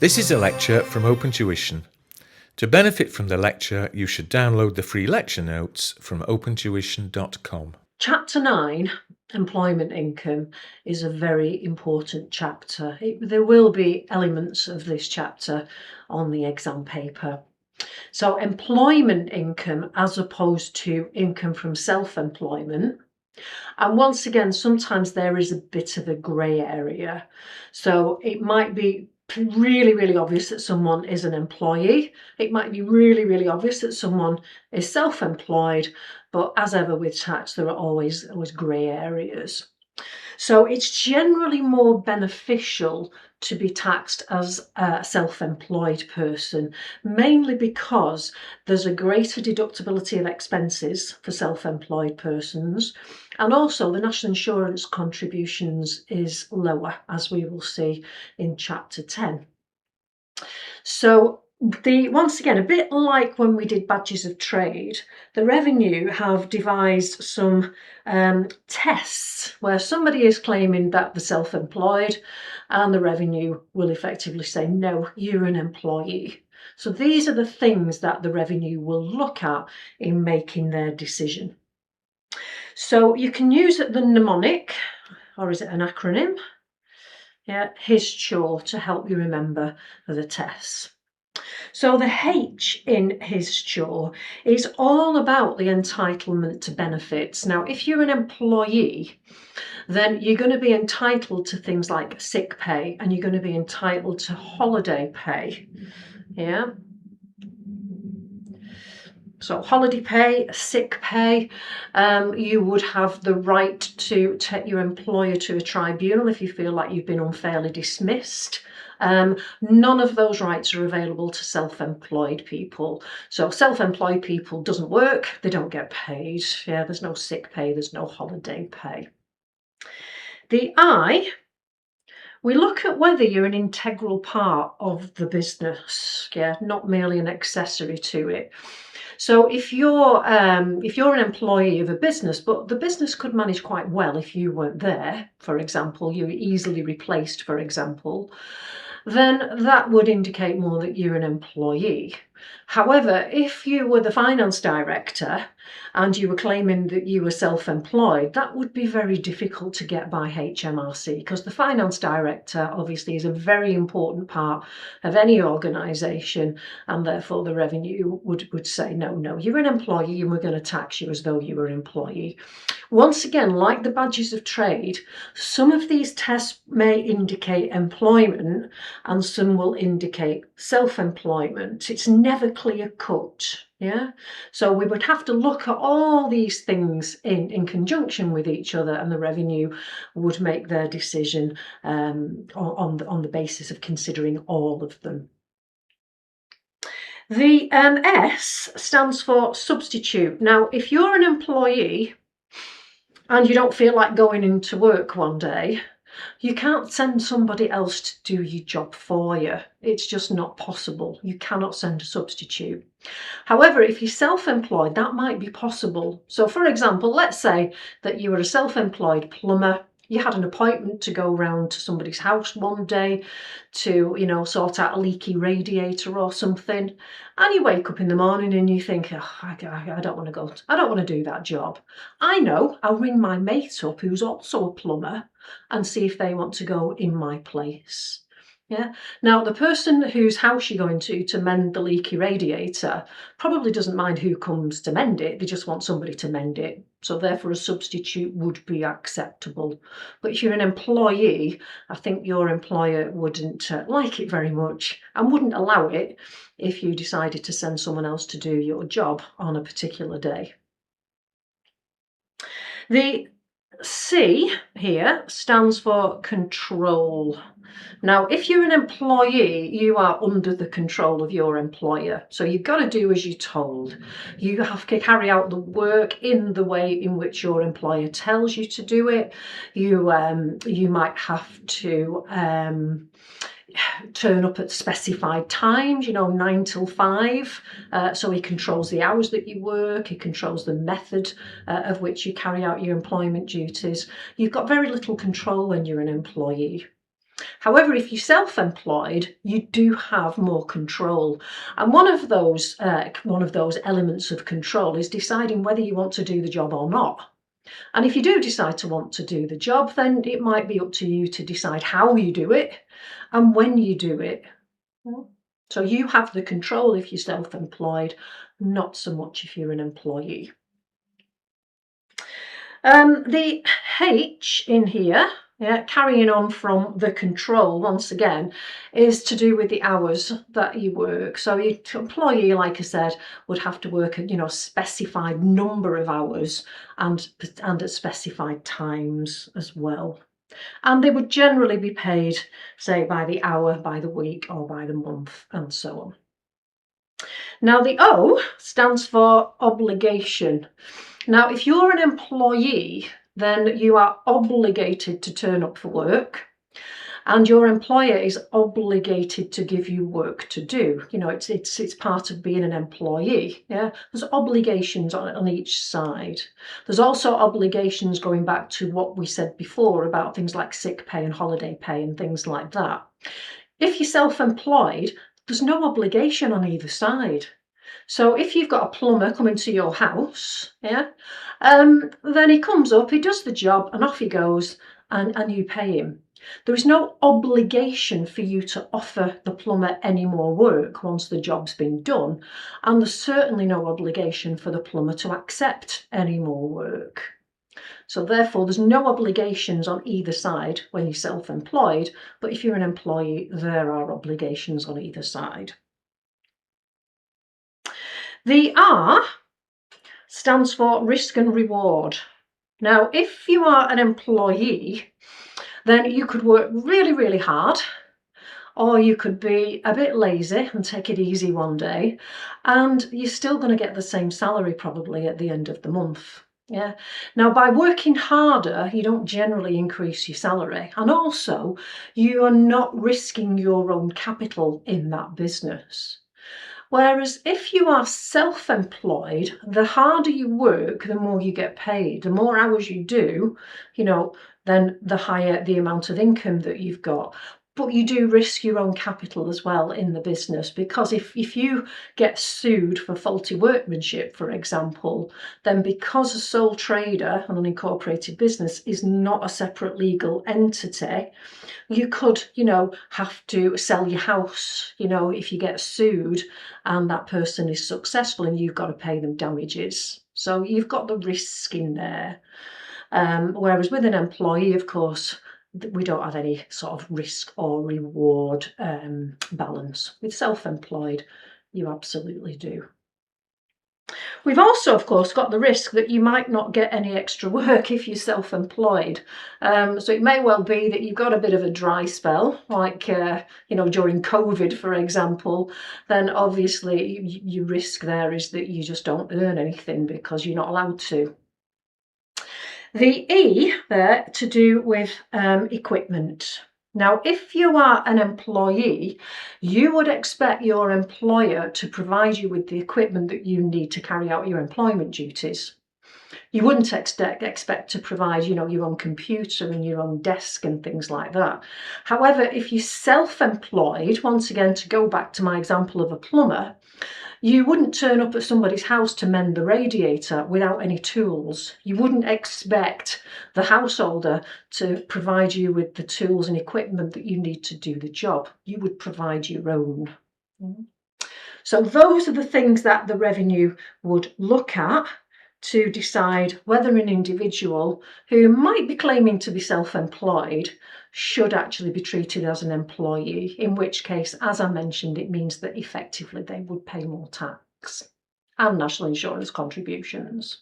This is a lecture from OpenTuition. To benefit from the lecture, you should download the free lecture notes from opentuition.com. Chapter 9, Employment Income, is a very important chapter. There will be elements of this chapter on the exam paper. So employment income as opposed to income from self-employment. And once again, sometimes there is a bit of a grey area. So it might be really obvious that someone is an employee. It might be really obvious that someone is self-employed, but as ever with tax, there are always grey areas. So it's generally more beneficial to be taxed as a self-employed person, mainly because there's a greater deductibility of expenses for self-employed persons, and also the national insurance contributions is lower, as we will see in chapter 10. So once again, a bit like when we did badges of trade, the revenue have devised some tests where somebody is claiming that they're self-employed and the revenue will effectively say, no, you're an employee. So these are the things that the revenue will look at in making their decision. So you can use the mnemonic, or is it an acronym? Yeah, HISCHORE, to help you remember the tests. So the H in HISCHORE is all about the entitlement to benefits. Now, if you're an employee, then you're going to be entitled to things like sick pay and you're going to be entitled to holiday pay. Yeah. So holiday pay, sick pay, you would have the right to take your employer to a tribunal if you feel like you've been unfairly dismissed. None of those rights are available to self-employed people. So self-employed people doesn't work, they don't get paid. Yeah, there's no sick pay, there's no holiday pay. The I, we look at whether you're an integral part of the business, yeah, not merely an accessory to it. So if you're an employee of a business, but the business could manage quite well if you weren't there, for example, you were easily replaced, for example, then that would indicate more that you're an employee. However, if you were the finance director and you were claiming that you were self-employed, that would be very difficult to get by HMRC, because the finance director obviously is a very important part of any organisation, and therefore the revenue would say, no, you're an employee and we're going to tax you as though you were an employee. Once again, like the badges of trade, some of these tests may indicate employment and some will indicate self-employment. It's never clear cut. Yeah, so we would have to look at all these things in conjunction with each other, and the revenue would make their decision on the basis of considering all of them. The S stands for substitute. Now, if you're an employee and you don't feel like going into work one day, you can't send somebody else to do your job for you. It's just not possible. You cannot send a substitute. However, if you're self-employed, that might be possible. So for example, let's say that you were a self-employed plumber. You had an appointment to go round to somebody's house one day to, sort out a leaky radiator or something. And you wake up in the morning and you think, oh, I don't want to go. I don't want to do that job. I know, I'll ring my mate up who's also a plumber and see if they want to go in my place. Yeah. Now, the person whose house you're going to mend the leaky radiator probably doesn't mind who comes to mend it. They just want somebody to mend it. So therefore, a substitute would be acceptable. But if you're an employee, I think your employer wouldn't like it very much and wouldn't allow it if you decided to send someone else to do your job on a particular day. The C here stands for control. Now, if you're an employee, you are under the control of your employer. So you've got to do as you're told. You have to carry out the work in the way in which your employer tells you to do it. You might have to turn up at specified times, 9 till 5. So he controls the hours that you work, he controls the method of which you carry out your employment duties. You've got very little control when you're an employee. However, if you're self-employed, you do have more control. And one of those elements of control is deciding whether you want to do the job or not. And if you do decide to want to do the job, then it might be up to you to decide how you do it and when you do it. So you have the control if you're self-employed, not so much if you're an employee. The H in here, carrying on from the control once again, is to do with the hours that you work. So your employee, like I said, would have to work a specified number of hours and at specified times as well. And they would generally be paid, say, by the hour, by the week, or by the month, and so on. Now the O stands for obligation. Now, if you're an employee, then you are obligated to turn up for work, and your employer is obligated to give you work to do. It's part of being an employee. There's obligations on each side. There's also obligations going back to what we said before about things like sick pay and holiday pay and things like that. If you're self-employed, there's no obligation on either side. So if you've got a plumber coming to your house, then he comes up, he does the job, and off he goes, and you pay him. There is no obligation for you to offer the plumber any more work once the job's been done, and there's certainly no obligation for the plumber to accept any more work. So therefore, there's no obligations on either side when you're self-employed, but if you're an employee, there are obligations on either side. The R stands for risk and reward. Now, if you are an employee, then you could work really, really hard, or you could be a bit lazy and take it easy one day, and you're still going to get the same salary probably at the end of the month. Now, by working harder, you don't generally increase your salary, and also you are not risking your own capital in that business. Whereas if you are self-employed, the harder you work, the more you get paid. The more hours you do, then the higher the amount of income that you've got. But you do risk your own capital as well in the business, because if you get sued for faulty workmanship, for example, then because a sole trader, an unincorporated business, is not a separate legal entity, you could, have to sell your house, if you get sued and that person is successful, and you've got to pay them damages. So you've got the risk in there. Whereas with an employee, of course, we don't have any sort of risk or reward balance. With self-employed, you absolutely do. We've also, of course, got the risk that you might not get any extra work if you're self-employed. So it may well be that you've got a bit of a dry spell, like, during COVID, for example. Then obviously your risk there is that you just don't earn anything because you're not allowed to. The E there to do with equipment. Now, if you are an employee, you would expect your employer to provide you with the equipment that you need to carry out your employment duties. You wouldn't expect to provide, your own computer and your own desk and things like that. However, if you're self-employed, once again, to go back to my example of a plumber, you wouldn't turn up at somebody's house to mend the radiator without any tools. You wouldn't expect the householder to provide you with the tools and equipment that you need to do the job. You would provide your own. So those are the things that the revenue would look at to decide whether an individual who might be claiming to be self-employed should actually be treated as an employee, in which case, as I mentioned, it means that effectively they would pay more tax and national insurance contributions.